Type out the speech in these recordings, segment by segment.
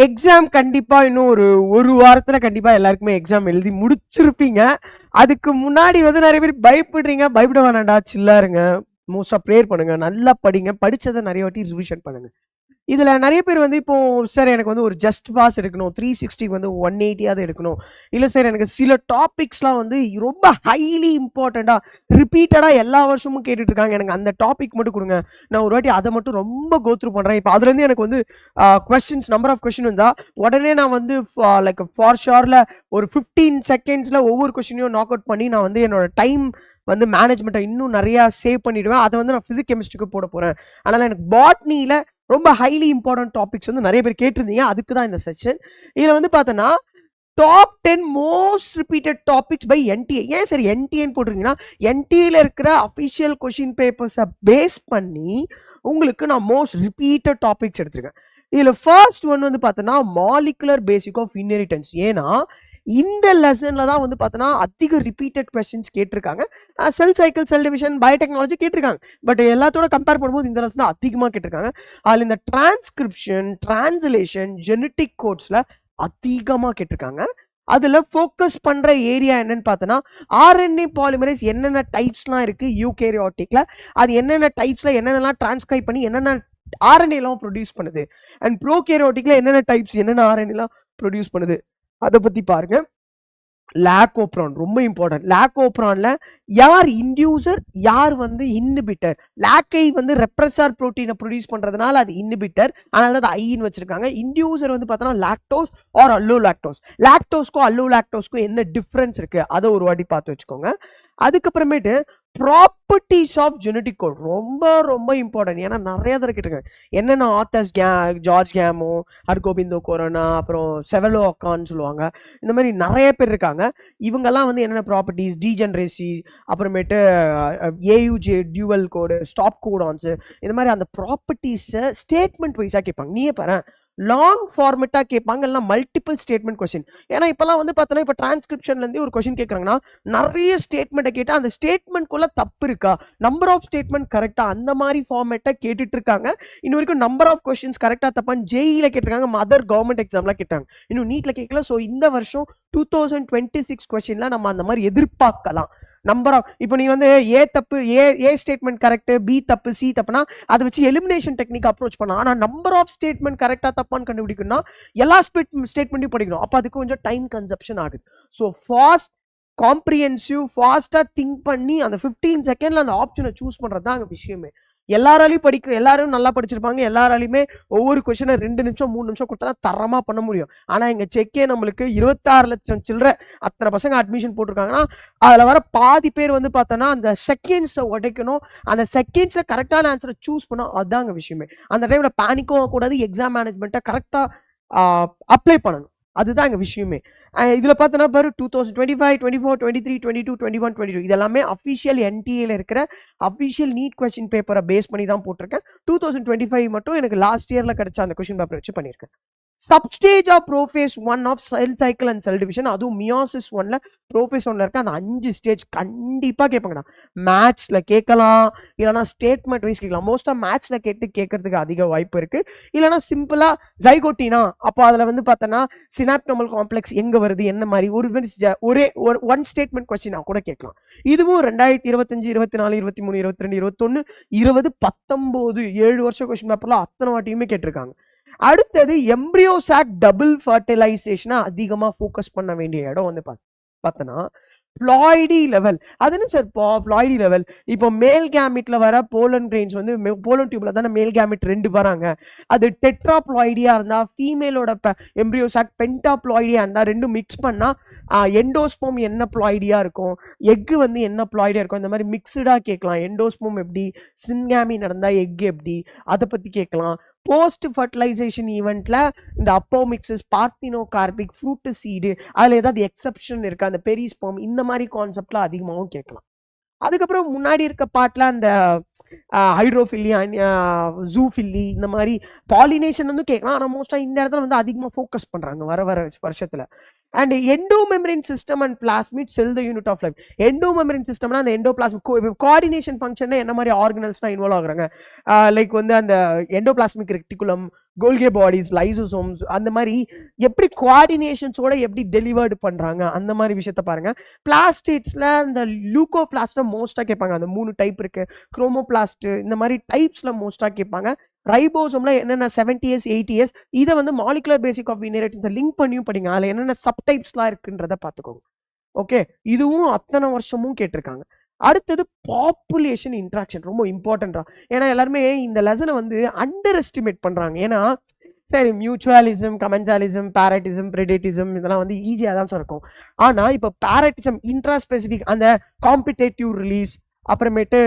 Exam கண்டிப்பா இன்னும் ஒரு வாரத்துல கண்டிப்பா எல்லாருக்குமே எக்ஸாம் எழுதி முடிச்சிருப்பீங்க. அதுக்கு முன்னாடி வந்து நிறைய பேர் பயப்படுறீங்க. பயப்பட வேணாம்டா, சில்லா இருங்க. மோஸ்டா ப்ரேயர் பண்ணுங்க. நல்லா படிங்க. படிச்சத நிறைய வாட்டி ரிவிஷன் பண்ணுங்க. இதுல நிறைய பேர் வந்து இப்போ சார் எனக்கு வந்து ஒரு ஜஸ்ட் பாஸ் எடுக்கணும், 360 வந்து 180 எடுக்கணும், இல்ல சார் எனக்கு சில டாபிக்ஸ்லாம் வந்து ரொம்ப ஹைலி இம்பார்ட்டண்டா ரிப்பீட்டடா எல்லா வருஷமும் கேட்டுட்டு இருக்காங்க, எனக்கு அந்த டாபிக் மட்டும் கொடுங்க, நான் ஒரு வாட்டி அதை மட்டும் ரொம்ப கோத்ரூ பண்றேன். இப்போ அதுல இருந்து எனக்கு வந்து கொஸ்டின்ஸ் நம்பர் ஆஃப் கொஸ்டின் இருந்தா உடனே நான் வந்து லைக் ஃபார் ஷோர்ல ஒரு 15 செகண்ட்ஸ்ல ஒவ்வொரு கொஸ்டினையும் நாக் அவுட் பண்ணி நான் வந்து என்னோட டைம் வந்து மேனேஜ்மெண்ட்டை இன்னும் நிறைய சேவ் பண்ணிடுவேன். அதை வந்து நான் பிசிக்ஸ் கெமிஸ்ட்ரிக்கு போட போறேன். அதனால எனக்கு பாட்னியில ரொம்ப ஹைலி இம்பார்ட்டன்ட் டாபிக்ஸ் வந்து நிறைய பேர் கேட்டிருந்தீங்க. அதுக்கு தான் இந்த செஷன். இதில் வந்து பார்த்தோன்னா top 10 most repeated topics by NTA. ஏன் சரி என்டிஏன்னு போட்டிருக்கீங்கன்னா, என்டிஏல இருக்கிற அஃபிஷியல் கொஷின் பேப்பர்ஸை பேஸ் பண்ணி உங்களுக்கு நான் மோஸ்ட் ரிப்பீட்டட் டாபிக்ஸ் எடுத்திருக்கேன். இதில் ஃபர்ஸ்ட் ஒன் வந்து பார்த்தோன்னா மாலிகுலர் பேசிக் ஆஃப் இன்ஹெரிட்டன்ஸ். ஏன்னா இந்த லெசன்ல தான் வந்து பார்த்தோன்னா அதிக ரிப்பீட்டட் கொஸ்டின்ஸ் கேட்டிருக்காங்க. Cell cycle, cell division, biotechnology கேட்டிருக்காங்க. பட் எல்லாத்தோட கம்பேர் பண்ணும்போது இந்த லெசன் தான் அதிகமாக கேட்டிருக்காங்க. அதில் இந்த டிரான்ஸ்கிரிப்ஷன், டிரான்ஸ்லேஷன், ஜெனட்டிக் கோட்ஸில் அதிகமாக கேட்டிருக்காங்க. அதில் ஃபோக்கஸ் பண்ணுற ஏரியா என்னன்னு பார்த்தோன்னா ஆர்என்ஏ பாலிமரேஸ் என்னென்ன டைப்ஸ்லாம் இருக்குது யூகேரியாட்டிக்கில், அது என்னென்ன டைப்ஸில் என்னென்னலாம் டிரான்ஸ்கிரைப் பண்ணி என்னென்ன ஆர்என்ஏலாம் ப்ரொடியூஸ் பண்ணுது, அண்ட் ப்ரோகேரியாட்டிக்கில் என்னென்ன டைப்ஸ் என்னென்ன ஆர்என்ஏலாம் ப்ரொடியூஸ் பண்ணுது, அதை பற்றி பாருங்க. லாக்கோப்ரான் ரொம்ப இம்பார்ட்டன்ட். லாக்கோப்ரான்ல யார் இன்டியூசர், யார் வந்து இன்ஹிபிட்டர். லாக்கை வந்து ரெப்ரஸர் புரோட்டீனை ப்ரொடியூஸ் பண்றதுனால அது இன்ஹிபிட்டர், அதனால அது ஐன்னு வச்சிருக்காங்க. இன்டியூசர் வந்து பார்த்தோன்னா லாக்டோஸ் ஆர் அல்லோ லாக்டோஸ். லாக்டோஸ்க்கும் அல்லோ லாக்டோஸ்க்கும் என்ன டிஃப்ரென்ஸ் இருக்கு அதை ஒரு வாட்டி பார்த்து வச்சுக்கோங்க. அதுக்கப்புறமேட்டு ப்ராப்பர்ட்டிஸ் ஆஃப் ஜெனடிக் கோட் ரொம்ப ரொம்ப இம்பார்ட்டன்ட். ஏன்னா நிறைய தடவை கேட்டிருக்காங்க. என்னென்ன ஆத்தர்ஸ், ஜார்ஜ் கேமோ, ஹர்கோபிந்தோ கொரோனா, அப்புறம் செவலோ அக்கான்னு சொல்லுவாங்க. இந்த மாதிரி நிறைய பேர் இருக்காங்க. இவங்கெல்லாம் வந்து என்னென்ன ப்ராப்பர்ட்டிஸ், டீஜென்ரேசி, அப்புறமேட்டு ஏயுஜே டியூவல் கோடு, ஸ்டாப் கோடான்ஸு, இந்த மாதிரி அந்த ப்ராப்பர்ட்டிஸை ஸ்டேட்மெண்ட் வைஸாக கேட்பாங்க. நீயே பாரு, லாங் ஃபார்மெட்டாக கேட்பாங்க, இல்லைனா மல்டிபிள் ஸ்டேட்மெண்ட் கொஸ்டின். ஏன்னா இப்போலாம் வந்து பார்த்தோன்னா இப்போ டிரான்ஸ்கிரிப்ஷன்லேருந்து ஒரு கொஸ்டின் கேட்குறாங்கன்னா நிறைய ஸ்டேட்மெண்ட்டை கேட்டால் அந்த ஸ்டேட்மெண்ட்குள்ளே தப்பு இருக்கா, நம்பர் ஆஃப் ஸ்டேட்மெண்ட் கரெக்டாக, அந்த மாதிரி ஃபார்மேட்டை கேட்டுட்டு இருக்காங்க. இன்னும் வரைக்கும் நம்பர் ஆஃப் கொஸ்டின்ஸ் கரெக்டாக தப்பான்னு ஜேஇல கேட்டிருக்காங்க, மதர் கவர்மெண்ட் எக்ஸாம்லாம் கேட்டாங்க, இன்னும் நீட்டில் கேட்கல. ஸோ இந்த வருஷம் 2026 கொஸ்டின்ல நம்ம அந்த மாதிரி எதிர்பார்க்கலாம். நம்பர் ஆஃப் இப்போ நீ வந்து ஏ தப்பு, ஏ ஸ்டேட்மெண்ட் கரெக்ட், பி தப்பு, சி தப்புனா அதை வச்சு எலிமினேஷன் டெக்னிக் அப்ரோச் பண்ணலாம். ஆனால் நம்பர் ஆஃப் ஸ்டேட்மெண்ட் கரெக்டாக தப்பான்னு கண்டுபிடிக்கணும்னா எல்லா ஸ்டேட்மெண்ட்டையும் படிக்கணும். அப்போ அதுக்கு கொஞ்சம் டைம் கன்சப்ஷன் ஆகுது. ஸோ ஃபாஸ்ட், காம்ப்ரிஹென்சிவ், ஃபாஸ்ட்டாக திங்க் பண்ணி அந்த 15 செகண்ட்ல அந்த ஆப்ஷனை சூஸ் பண்ணுறது தான் அங்கே விஷயமே. எல்லாராலையும் எல்லாரும் நல்லா படிச்சிருப்பாங்க. எல்லாராலையுமே ஒவ்வொரு கொஸ்டினை 2 நிமிஷம் 3 நிமிஷம் கொடுத்தா தரமாக பண்ண முடியும். ஆனால் எங்கள் செக்கே நம்மளுக்கு 26 லட்சம் சில்லற அத்தனை பசங்க அட்மிஷன் போட்டிருக்காங்கன்னா அதில் வர பாதி பேர் வந்து பார்த்தோன்னா அந்த செகண்ட்ஸை உடைக்கணும். அந்த செகண்ட்ஸில் கரெக்டான ஆன்சரை சூஸ் பண்ணோம். அதுதாங்க விஷயமே. அந்த டைமில் பேனிக்கும் ஆகக்கூடாது. எக்ஸாம் மேனேஜ்மெண்ட்டை கரெக்டாக அப்ளை பண்ணணும். அதுதான் எங்கள் விஷயமே. இதில் பார்த்தோன்னா பாரு 2025, 24, 23, 22, 21, 22 இதெல்லாமே அஃபிஷியல் என்டிஏல இருக்கிற அஃபிஷியல் நீட் கொஸ்டின் பேப்பரை பேஸ் பண்ணி தான் போட்டிருக்கேன். 2025 மட்டும் எனக்கு லாஸ்ட் இயரில் கிடைச்ச அந்த கொஸ்டின் பேப்பரை வச்சு பண்ணியிருக்கேன். Substage of prophase 1 of cell cycle and cell division, அதுவும் மியாசிஸ் 1ல ப்ரோஃபேஸ் 1ல இருக்க அந்த 5 ஸ்டேஜ் கண்டிப்பாக கேட்பாங்கண்ணா. மேட்ச்ல கேட்கலாம், இல்லைனா ஸ்டேட்மெண்ட் வைஸ் கேட்கலாம். மோஸ்ட்டாக மேட்ச்ல கேட்கறதுக்கு அதிக வாய்ப்பு இருக்கு. இல்லைனா சிம்பிளா ஜைகோட்டினா, அப்போ அதில் வந்து பார்த்தோன்னா சினாப்டோமல் காம்ப்ளெக்ஸ் எங்கே வருது, என்ன மாதிரி ஒரே ஒன் ஸ்டேட்மெண்ட் கொஸ்டினா கூட கேட்கலாம். இதுவும் 2025, 24, 23, 22, 21, 20, 19 7 வருஷம் கொஸ்டின் பேப்பர்ல அத்தனை வாட்டியுமே கேட்டிருக்காங்க. அடுத்தது எம்ப்ரியோ சாக் டபுள் ஃபர்டிலைசேஷனை அதிகமாக ஃபோக்கஸ் பண்ண வேண்டிய இடம் வந்து பார்த்தோன்னா ப்ளாய்டி லெவல். அது என்ன சார் ப்ளாய்டி லெவல்? இப்போ மேல் கேமிட்ல வர போலன் கிரெயின்ஸ் வந்து போலன் டியூப்ல தானே மேல் கேமிட் 2 வராங்க. அது டெட்ரா ப்ளாய்டியா இருந்தா, ஃபீமேலோட எம்ப்ரியோ சாக் பென்டா ப்ளாய்டியா இருந்தா, ரெண்டும் மிக்ஸ் பண்ணா எண்டோஸ்போம் என்ன ப்ளாய்டியா இருக்கும், எக்கு வந்து என்ன ப்ளாய்டியா இருக்கும், இந்த மாதிரி மிக்சடாக கேட்கலாம். எண்டோஸ்போம் எப்படி, சின்காமி நடந்தா எக் எப்படி, அதை பற்றி கேட்கலாம். போஸ்ட் ஃபர்டிலைசேஷன் ஈவெண்ட்ல இந்த அப்போமிக்ஸஸ், பார்த்தினோகார்பிக், ஃப்ரூட் சீடு, அதில் ஏதாவது எக்ஸப்ஷன் இருக்கு, அந்த பெரிஸ்போம், இந்த மாதிரி கான்செப்ட்லாம் அதிகமாகவும் கேட்கலாம். அதுக்கப்புறம் முன்னாடி இருக்க பாட்டில் அந்த ஹைட்ரோஃபில்லி, ஜூஃபில்லி, இந்த மாதிரி பாலினேஷன் வந்து கேட்கலாம். ஆனால் மோஸ்ட்டாக இந்த இடத்துல வந்து அதிகமாக ஃபோக்கஸ் பண்ணுறாங்க வர வருஷத்தில். And endomembrane system and plasmid cell the unit of life. Endomembrane சிஸ்டம்னா அந்த எண்டோபிளாஸ்மிக் கோஆர்டினேஷன் ஃபங்க்ஷன் என்ன மாதிரி ஆர்கனல்ஸ்லாம் இன்வால்வ் ஆகுறாங்க, லைக் வந்து அந்த endoplasmic reticulum, Golgi bodies, lysosomes, அந்த மாதிரி எப்படி கோஆர்டினேஷன்ஸோட எப்படி டெலிவர்டு பண்றாங்க அந்த மாதிரி விஷயத்த பாருங்க. பிளாஸ்டேட்ஸ்ல இந்த லூகோபிளாஸ்ட மோஸ்டா கேட்பாங்க. அந்த 3 டைப் இருக்கு. குரோமோபிளாஸ்ட் இந்த மாதிரி டைப்ஸ்ல மோஸ்டா கேட்பாங்க. ரைபோசோம்ல என்னென்ன 70s 80s இதை வந்து molecular basic of inheritance link பண்ணியும் படிங்க. அதுல என்னென்ன சப்டைப்ஸ்லாம் இருக்குன்றத பார்த்துக்கோங்க. ஓகே, இதுவும் அத்தனை வருஷமும் கேட்டிருக்காங்க. அடுத்தது பாப்புலேஷன் இன்ட்ராக்ஷன், ரொம்ப இம்பார்ட்டன்டா. ஏன்னா எல்லாருமே இந்த லெசனை வந்து அண்டர் எஸ்டிமேட் பண்றாங்க. ஏன்னா சரி, மியூச்சுவலிசம், கமென்சாலிசம், பேரட்டிசம், பிரெடேட்டிசம் இதெல்லாம் வந்து ஈஸியாக தான் இருக்கும். ஆனால் இப்போ பேரட்டிசம் இன்ட்ரா ஸ்பெசிஃபிக், அந்த காம்படிட்டிவ் ரிலீஸ், அப்புறமேட்டு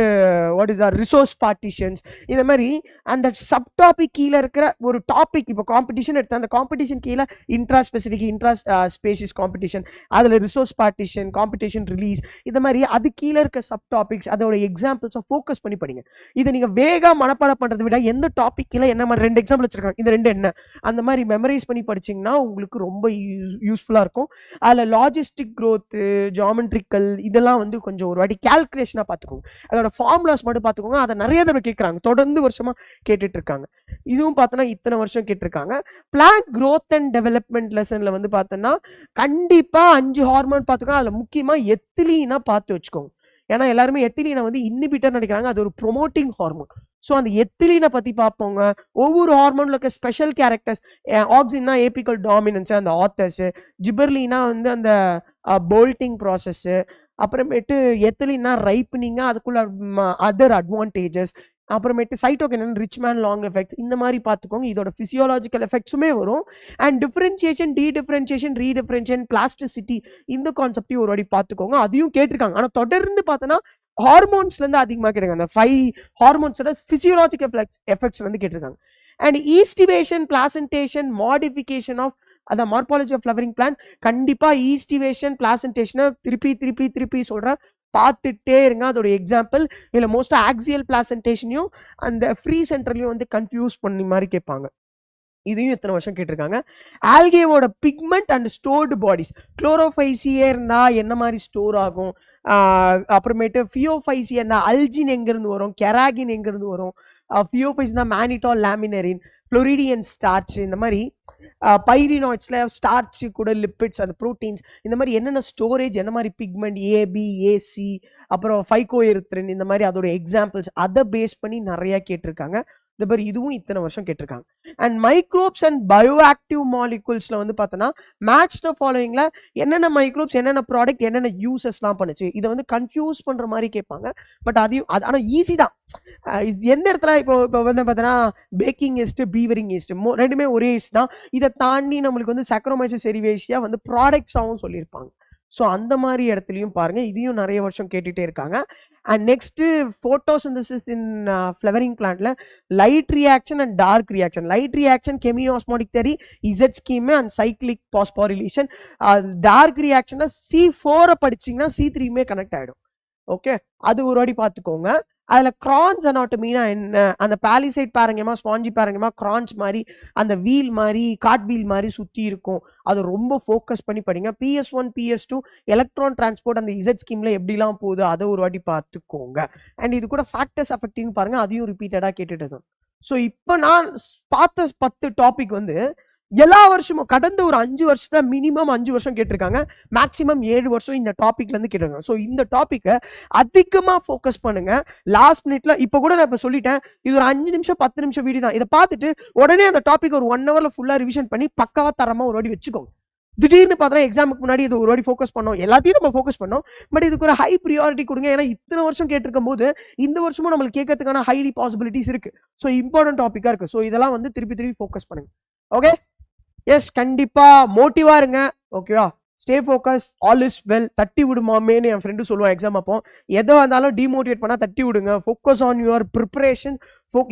what is are resource partitions, இந்த மாதிரி அந்த சப் டாபிக் கீழே இருக்கிற ஒரு டாபிக். இப்போ காம்படிஷன் எடுத்து அந்த காம்படிஷன் கீழே intra specific, intra Spacey's competition, அதில் ரிசோர்ஸ் பார்ட்டிஷன், காம்படிஷன் ரிலீஸ், இந்த மாதிரி அது கீழே இருக்க சப் டாபிக்ஸ் அதோட எக்ஸாம்பிள்ஸை ஃபோக்கஸ் பண்ணி படிங்க. இதை நீங்கள் வேகமாக மனப்பாடம் பண்ணுறதை விட எந்த டாபிக் கீழே என்ன மாதிரி 2 எக்ஸாம்பிள் வச்சிருக்காங்க, இந்த 2 என்ன, அந்த மாதிரி மெமரைஸ் பண்ணி படிச்சிங்கன்னா உங்களுக்கு ரொம்ப யூஸ்ஃபுல்லாக இருக்கும். அதில் லாஜிஸ்டிக் க்ரோத்து, ஜாமெட்ரிக்கல் இதெல்லாம் வந்து கொஞ்சம் ஒரு வாட்டி கேல்குலேஷனாக பார்த்துக்கோங்க. அதோட ஃபார்முலாஸ் மட்டும் பார்த்துக்கோங்க. அதை நிறைய தடவை கேட்குறாங்க, தொடர்ந்து வருஷமா கேட்டுட்டு இருக்காங்க. இதுவும் பார்த்தோன்னா இத்தனை வருஷம் கேட்டிருக்காங்க. பிளான்ட் க்ரோத் அண்ட் டெவலப்மெண்ட் லெசன்ல வந்து பார்த்தோன்னா கண்டிப்பா 5 ஹார்மோன் பார்த்துக்கோங்க. அதில் முக்கியமா எத்திலீனா பார்த்து வச்சுக்கோங்க. ஏன்னா எல்லாருமே எத்திலீனை வந்து இன்னிபிட்டர் நினைக்கிறாங்க, அது ஒரு ப்ரொமோட்டிங் ஹார்மோன். ஸோ அந்த எத்திலீனை பற்றி பார்ப்போங்க. ஒவ்வொரு ஹார்மோனில் இருக்க ஸ்பெஷல் கேரக்டர்ஸ், ஆக்சின்னா ஏபிக்கல் டாமினன்ஸு, அந்த ஆத்தர்ஸு, ஜிபர்லினா வந்து அந்த போல்ட்டிங் ப்ராசஸ்ஸு, அப்புறமேட்டு எத்திலின்னா ரைப்பனிங்காக, அதுக்குள்ள அதர் அட்வான்டேஜஸ், அப்புறமேட்டு சைட்டோகைனின் ரிச்மேன் லாங் எஃபெக்ட்ஸ், இந்த மாதிரி பார்த்துக்கோங்க. இதோட ஃபிசியோலாஜிக்கல் எஃபெக்ட்ஸுமே வரும். அண்ட் டிஃபரன்சியேஷன், டீடிஃபரன்சியேஷன், ரீடிஃபரன்சியேஷன், பிளாஸ்டிசிட்டி, இந்த கான்செப்டையும் ஒரு வாட்டி பார்த்துக்கோங்க. அதையும் கேட்டிருக்காங்க. ஆனால் தொடர்ந்து பார்த்தோன்னா ஹார்மோன்ஸ்லேருந்து அதிகமாக கேட்டிருக்காங்க. அந்த 5 ஹார்மோன்ஸோட ஃபிசியோலாஜிக்கல் எஃபெக்ட்ஸ் வந்து கேட்டிருக்காங்க. And aestivation, placentation, modification of அந்த மார்பாலஜி ஆஃப் ஃப்ளவரிங் பிளான்ட், கண்டிப்பாக ஈஸ்டிவேஷன், பிளாசன்டேஷனை திருப்பி சொல்கிறேன், பார்த்துட்டே இருங்க. அதோட எக்ஸாம்பிள் இதில் மோஸ்ட்டாக ஆக்சியல் பிளாசன்டேஷனையும் அந்த ஃப்ரீ சென்டர்லையும் வந்து கன்ஃபியூஸ் பண்ணி மாதிரி கேட்பாங்க. இதையும் இத்தனை வருஷம் கேட்டிருக்காங்க. ஆல்கேவோட பிக்மெண்ட் அண்ட் ஸ்டோர்டு பாடிஸ், குளோரோஃபைசியே இருந்தால் என்ன மாதிரி ஸ்டோர் ஆகும், அப்புறமேட்டு ஃபியோஃபைசி இருந்தால் அல்ஜின் எங்கேருந்து வரும், கெராகின் எங்கேருந்து வரும், ஃபியோஃபைஸ் தான் மேனிட்டால் லேமினரின், ஃப்ளோரிடியன் ஸ்டார்ச், இந்த மாதிரி பைரினாய்ட்ஸில் ஸ்டார்ச்சு கூட லிப்பிட்ஸ், அந்த ப்ரோட்டீன்ஸ், இந்த மாதிரி என்னென்ன ஸ்டோரேஜ், என்ன மாதிரி பிக்மெண்ட், ஏபி, ஏசி, அப்புறம் ஃபைகோஎரித்ரின், இந்த மாதிரி அதோட எக்ஸாம்பிள்ஸ், அதை பேஸ் பண்ணி நிறையா கேட்டிருக்காங்க. இந்த மாதிரி இதுவும் இத்தனை வருஷம் கேட்டிருக்காங்க. And microbes and bio active மாலிகூல்ஸில் வந்து பார்த்தோன்னா மேட்ச் த ஃபாலோயிங்கில் என்னென்ன மைக்ரோப்ஸ், என்னென்ன ப்ராடக்ட், என்னென்ன யூசஸ்லாம் பண்ணுச்சு, இதை வந்து கன்ஃபியூஸ் பண்ணுற மாதிரி கேட்பாங்க. பட் அதையும் அது ஆனால் ஈஸி தான். எந்த இடத்துல இப்போ வந்து பார்த்தோன்னா பேக்கிங் ஈஸ்ட்டு, பீவரிங் ஈஸ்ட்டு, ரெண்டுமே ஒரே ஈஸ்ட் தான். இதை தாண்டி நம்மளுக்கு வந்து சாக்கரோமைசஸ் செரிவேஷியா வந்து ப்ராடக்ட்ஸாகவும் சொல்லியிருப்பாங்க. ஸோ அந்த மாதிரி இடத்துலையும் பாருங்கள், இதையும் நிறைய வருஷம் கேட்டுகிட்டே இருக்காங்க. And next photosynthesis in flowering பிளான்ட்ல light reaction and dark reaction. Light reaction chemiosmotic theory, Z scheme and cyclic phosphorylation. Dark ரியாக்ஷன்னா C4 படிச்சிங்கன்னா C3மே கனெக்ட் ஆகிடும். ஓகே, அது ஒரு வாட்டி பார்த்துக்கோங்க. அதில் கிரான்ஸ் அனாட்டமினா என்ன, அந்த பாலிசைட் பாருங்கம்மா, ஸ்பாஞ்சி பாருங்கம்மா, கிரான்ஸ் மாதிரி அந்த வீல் மாதிரி, காட் வீல் மாதிரி சுற்றி இருக்கும். அது ரொம்ப ஃபோக்கஸ் பண்ணி படிங்க. PS1 PS2 எலக்ட்ரான் டிரான்ஸ்போர்ட் அந்த இசட் ஸ்கீமில் எப்படிலாம் போகுது அதை ஒரு வாட்டி பார்த்துக்கோங்க. அண்ட் இது கூட ஃபேக்டர்ஸ் அஃபெக்டிங் பாருங்கள், அதையும் ரிப்பீட்டடாக கேட்டுட்டு இருக்கோம். ஸோ இப்போ நான் பார்த்த 10 டாபிக் வந்து எல்லா வருஷமும் கடந்த ஒரு 5 வருஷத்துல மினிமம் 5 வருஷம் கேட்டிருக்காங்க, மேக்ஸிமம் 7 வருஷம் இந்த டாபிக்ல இருந்து கேட்டிருக்காங்க. ஸோ இந்த டாப்பிக்கை அதிகமாக ஃபோக்கஸ் பண்ணுங்க. லாஸ்ட் மினிட்ல இப்போ கூட நான் இப்போ சொல்லிட்டேன், இது ஒரு 5 நிமிஷம் 10 நிமிஷம் வீடியோ தான். இதை பார்த்துட்டு உடனே அந்த டாபிக் ஒரு 1 ஹவர்ல ஃபுல்லாக ரிவிஷன் பண்ணி பக்காவா தரமா ஒரு வாட்டி வச்சுக்கோங்க. திடீர்னு பார்த்தா எக்ஸாமுக்கு முன்னாடி இது ஒரு வாட்டி ஃபோக்கஸ் பண்ணோம், எல்லாத்தையும் நம்ம ஃபோக்கஸ் பண்ணோம். பட் இதுக்கு ஒரு ஹை ப்ரியாரிட்டி கொடுங்க. ஏன்னா இத்தனை வருஷம் கேட்டிருக்கும் போது இந்த வருஷமும் நம்மளுக்கு கேட்கறதுக்கான ஹைலி பாசிபிலிட்டிஸ் இருக்கு. ஸோ இம்பார்ட்டன்ட் டாப்பிக்காக இருக்கு. ஸோ இதெல்லாம் வந்து திருப்பி ஃபோக்கஸ் பண்ணுங்க. ஓகே, எஸ், கண்டிப்பா மோட்டிவா இருங்க. ஓகேவா, stay focus, all is well. தட்டி விடுமாமேன்னு என் ஃப்ரெண்டு சொல்லுவான் எக்ஸாம் அப்போ. எதை வந்தாலும் டிமோட்டிவேட் பண்ணால் தட்டி விடுங்க. Focus on your preparation.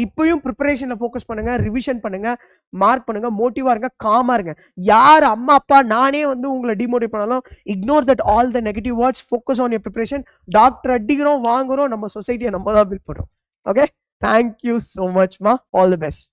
இப்பயும் ப்ரிப்பரேஷனில் ஃபோக்கஸ் பண்ணுங்க, ரிவிஷன் பண்ணுங்க, மார்க் பண்ணுங்க, மோட்டிவாக இருங்க, காமாக இருங்க. யார் அம்மா அப்பா நானே வந்து உங்களை டிமோட்டிவேட் பண்ணாலும் ignore that all the negative words. Focus on your preparation. Doctor அடிக்கிறோம், வாங்குறோம், நம்ம சொசைட்டியை நம்ம தான் பில்ட் பண்ணுறோம். ஓகே, தேங்க்யூ ஸோ மச்மா, ஆல் தி பெஸ்ட்.